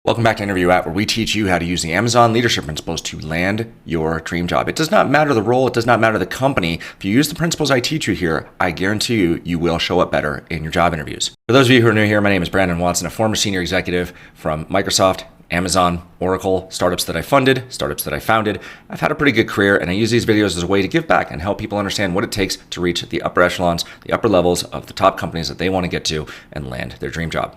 Welcome back to Interview At, where we teach you how to use the Amazon leadership principles to land your dream job. It does not matter the role, it does not matter the company. If you use the principles I teach you here, I guarantee you, you will show up better in your job interviews. For those of you who are new here, my name is Brandon Watson, a former senior executive from Microsoft, Amazon, Oracle, startups that I funded, startups that I founded. I've had a pretty good career, and I use these videos as a way to give back and help people understand what it takes to reach the upper echelons, the upper levels of the top companies that they want to get to and land their dream job.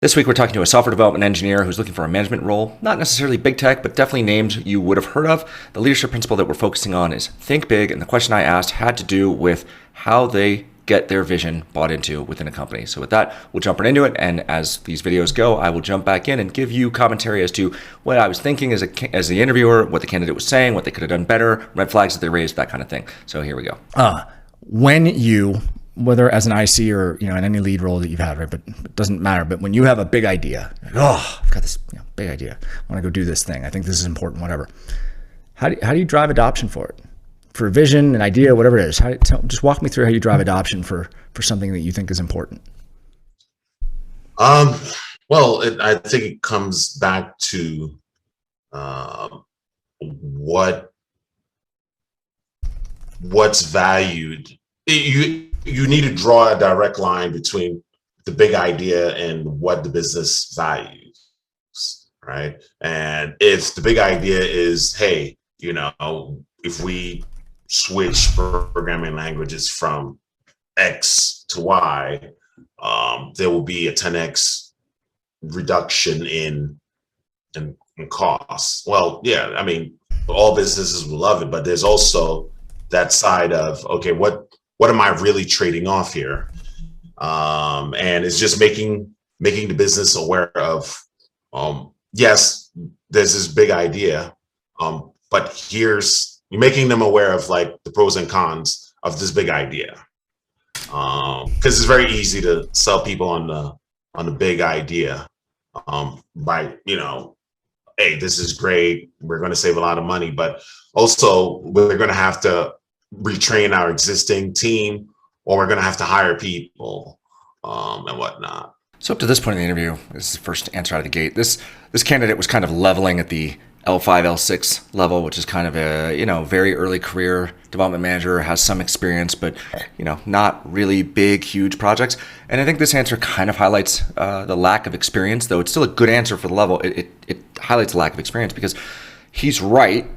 This week, we're talking to a software development engineer who's looking for a management role, not necessarily big tech, but definitely names you would have heard of. The leadership principle that we're focusing on is think big, and the question I asked had to do with how they get their vision bought into within a company. So with that, we'll jump right into it, and as these videos go, I will jump back in and give you commentary as to what I was thinking as the interviewer, what the candidate was saying, what they could have done better, red flags that they raised, that kind of thing. So here we go. When you, whether as an IC or in any lead role that you've had, right? But it doesn't matter. But when you have a big idea, like, I've got this big idea, I want to go do this thing. I think this is important. Whatever. How do you drive adoption for it? For a vision, an idea, whatever it is. Just walk me through how you drive adoption for something that you think is important. Well, I think it comes back to what's valued. You need to draw a direct line between the big idea and what the business values, right? And if the big idea is, hey, if we switch programming languages from X to Y, there will be a 10x reduction in costs. Well, yeah, I mean, all businesses will love it, but there's also that side of, okay, what am I really trading off here? And it's just making the business aware of, yes, there's this big idea, but you're making them aware of like the pros and cons of this big idea. Because it's very easy to sell people on the big idea by, hey, this is great, we're going to save a lot of money, but also we're going to have to retrain our existing team, or we're going to have to hire people and whatnot. So up to this point in the interview, this is the first answer out of the gate. This candidate was kind of leveling at the L5, L6 level, which is kind of a very early career development manager, has some experience, but not really big, huge projects. And I think this answer kind of highlights the lack of experience, though it's still a good answer for the level. It highlights the lack of experience because he's right.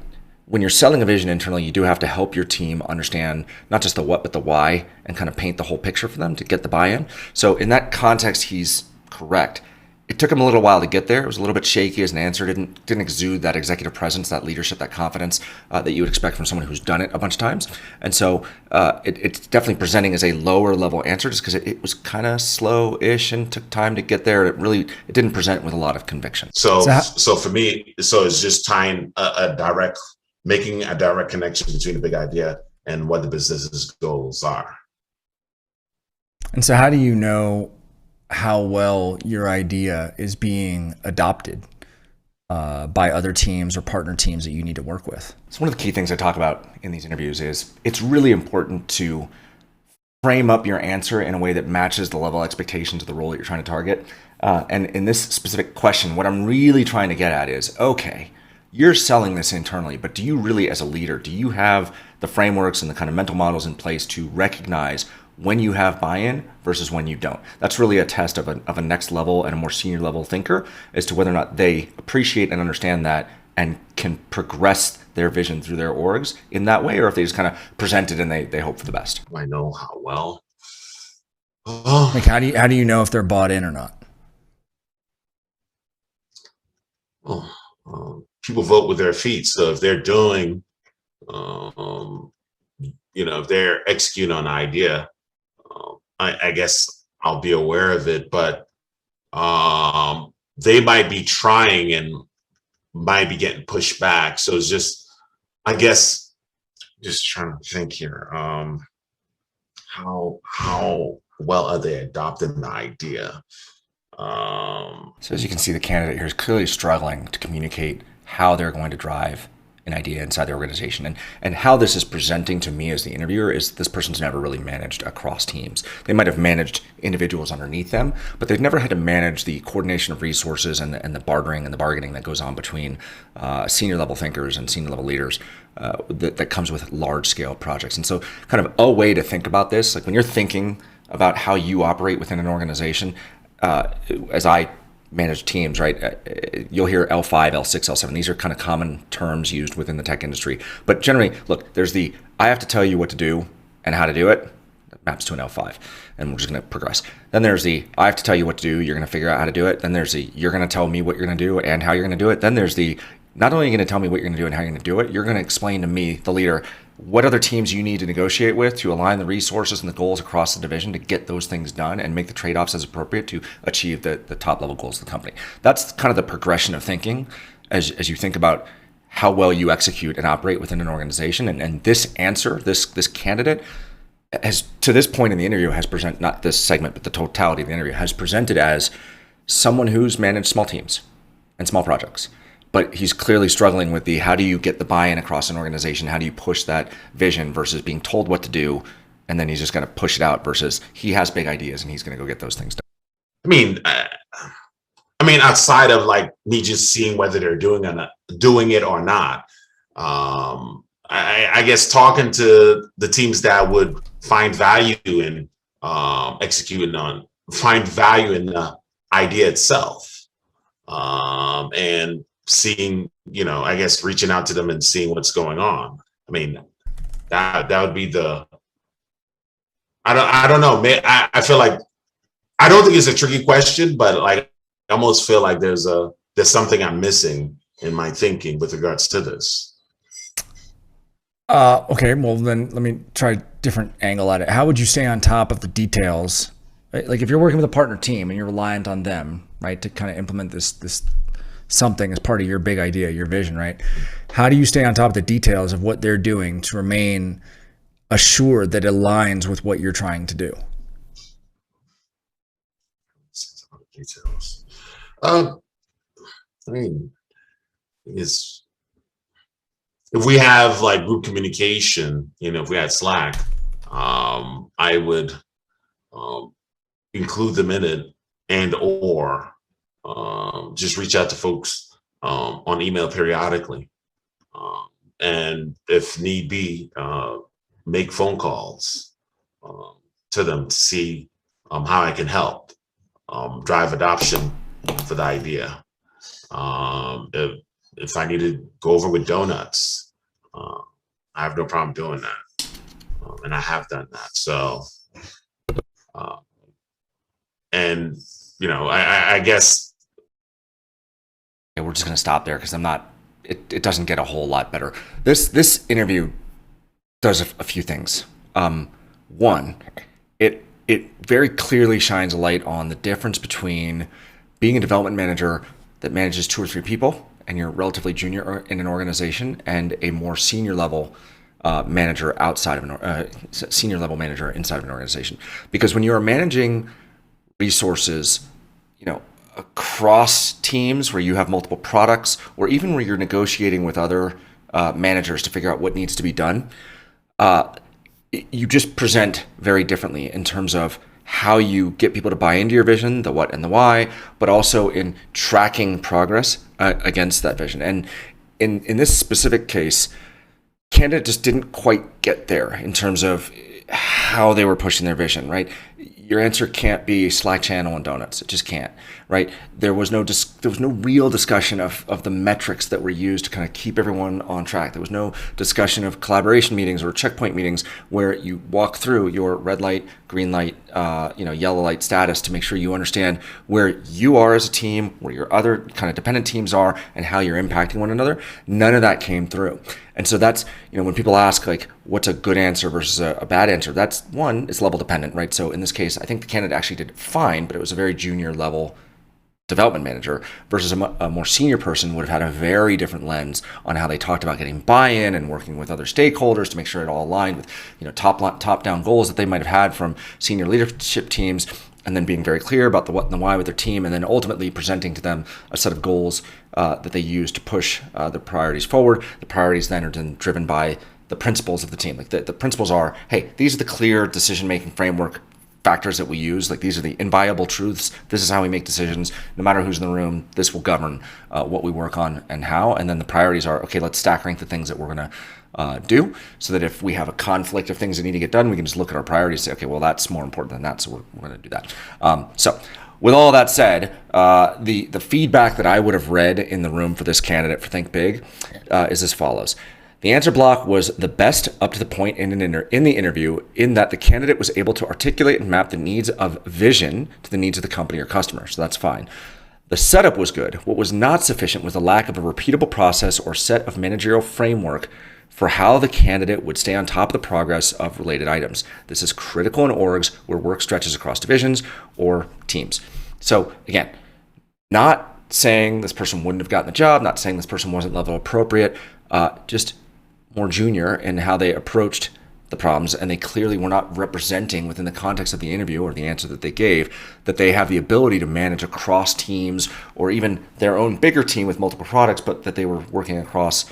When you're selling a vision internally, you do have to help your team understand not just the what, but the why, and kind of paint the whole picture for them to get the buy-in. So in that context, he's correct. It took him a little while to get there. It was a little bit shaky as an answer. Didn't exude that executive presence, that leadership, that confidence that you would expect from someone who's done it a bunch of times. And so it's definitely presenting as a lower level answer just because it was kind of slow-ish and took time to get there. It didn't present with a lot of conviction. So for me, it's just tying making a direct connection between the big idea and what the business's goals are. And so how do you know how well your idea is being adopted by other teams or partner teams that you need to work with? So one of the key things I talk about in these interviews is it's really important to frame up your answer in a way that matches the level of expectations of the role that you're trying to target. And in this specific question, what I'm really trying to get at is, okay, you're selling this internally, but do you really, as a leader, do you have the frameworks and the kind of mental models in place to recognize when you have buy-in versus when you don't? That's really a test of a next level and a more senior level thinker as to whether or not they appreciate and understand that and can progress their vision through their orgs in that way, or if they just kind of present it and they hope for the best. I know how well. Like how do you know if they're bought in or not? People vote with their feet. So if they're doing, if they're executing on an idea, I guess I'll be aware of it, but they might be trying and might be getting pushed back. So it's just, I guess, just trying to think here, how well are they adopting the idea? So as you can see, the candidate here is clearly struggling to communicate how they're going to drive an idea inside the organization. And how this is presenting to me as the interviewer is this person's never really managed across teams. They might have managed individuals underneath them, but they've never had to manage the coordination of resources and the bartering and the bargaining that goes on between senior level thinkers and senior level leaders that comes with large scale projects. And so kind of a way to think about this, like when you're thinking about how you operate within an organization, as I manage teams, right? You'll hear L5, L6, L7. These are kind of common terms used within the tech industry. But generally, look, there's the I have to tell you what to do and how to do it. That maps to an L5. And we're just going to progress. Then there's the I have to tell you what to do. You're going to figure out how to do it. Then there's the you're going to tell me what you're going to do and how you're going to do it. Then there's the not only are you going to tell me what you're going to do and how you're going to do it, you're going to explain to me, the leader, what other teams you need to negotiate with to align the resources and the goals across the division to get those things done and make the trade-offs as appropriate to achieve the top level goals of the company. That's kind of the progression of thinking as you think about how well you execute and operate within an organization. And this answer, this candidate has, to this point in the interview, has presented, not this segment, but the totality of the interview, has presented as someone who's managed small teams and small projects. But he's clearly struggling with the how do you get the buy-in across an organization? How do you push that vision versus being told what to do, and then he's just going to push it out versus he has big ideas and he's going to go get those things done. I mean, outside of like me just seeing whether they're doing it or not, I guess talking to the teams that would find value in executing on, find value in the idea itself, and seeing, I guess reaching out to them and seeing what's going on. I mean, that would be the, I don't know, man. I feel like, I don't think it's a tricky question, but like, I almost feel like there's something I'm missing in my thinking with regards to this. Okay, well then let me try a different angle at it. How would you stay on top of the details? Right? Like if you're working with a partner team and you're reliant on them, right, to kind of implement this something as part of your big idea, your vision, right? How do you stay on top of the details of what they're doing to remain assured that it aligns with what you're trying to do? Details. I mean, if we have like group communication, if we had Slack, I would include them in it and/or just reach out to folks on email periodically, and if need be, make phone calls to them to see how I can help drive adoption for the idea. If I need to go over with donuts, I have no problem doing that, and I have done that. So, and I guess. We're just going to stop there because it doesn't get a whole lot better. This interview does a few things. One, it very clearly shines a light on the difference between being a development manager that manages 2 or 3 people and you're relatively junior in an organization, and a more senior level manager outside of senior level manager inside of an organization. Because when you are managing resources, across teams where you have multiple products, or even where you're negotiating with other managers to figure out what needs to be done, you just present very differently in terms of how you get people to buy into your vision, the what and the why, but also in tracking progress against that vision. And in this specific case, candidate just didn't quite get there in terms of how they were pushing their vision, right? Your answer can't be Slack channel and donuts. It just can't, right? There was no real discussion of the metrics that were used to kind of keep everyone on track. There was no discussion of collaboration meetings or checkpoint meetings where you walk through your red light, green light, yellow light status to make sure you understand where you are as a team, where your other kind of dependent teams are, and how you're impacting one another. None of that came through. And so that's, when people ask like, what's a good answer versus a bad answer, that's one, it's level dependent, right? So in this case, I think the candidate actually did fine, but it was a very junior level development manager versus a more senior person would have had a very different lens on how they talked about getting buy-in and working with other stakeholders to make sure it all aligned with, top-down goals that they might have had from senior leadership teams, and then being very clear about the what and the why with their team, and then ultimately presenting to them a set of goals that they use to push the priorities forward. The priorities then are then driven by the principles of the team. Like the principles are, hey, these are the clear decision-making framework factors that we use. Like these are the inviolable truths. This is how we make decisions. No matter who's in the room, this will govern what we work on and how. And then the priorities are, okay, let's stack rank the things that we're going to do, so that if we have a conflict of things that need to get done, we can just look at our priorities and say, okay, well, that's more important than that, so we're going to do that. So with all that said, the feedback that I would have read in the room for this candidate for Think Big is as follows. The answer block was the best up to the point in the interview, in that the candidate was able to articulate and map the needs of vision to the needs of the company or customer. So that's fine. The setup was good. What was not sufficient was the lack of a repeatable process or set of managerial framework for how the candidate would stay on top of the progress of related items. This is critical in orgs where work stretches across divisions or teams. So again, not saying this person wouldn't have gotten the job, not saying this person wasn't level appropriate, just more junior in how they approached the problems, and they clearly were not representing within the context of the interview or the answer that they gave that they have the ability to manage across teams or even their own bigger team with multiple products, but that they were working across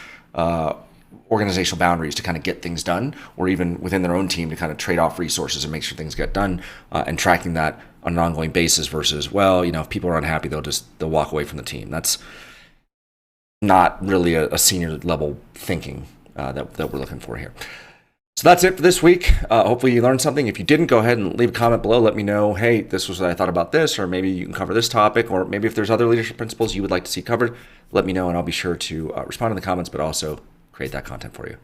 organizational boundaries to kind of get things done, or even within their own team to kind of trade off resources and make sure things get done, and tracking that on an ongoing basis versus, well, if people are unhappy, they'll walk away from the team. That's not really a senior level thinking that we're looking for here. So that's it for this week. Hopefully you learned something. If you didn't, go ahead and leave a comment below. Let me know, hey, this was what I thought about this, or maybe you can cover this topic, or maybe if there's other leadership principles you would like to see covered, let me know, and I'll be sure to respond in the comments, but also create that content for you.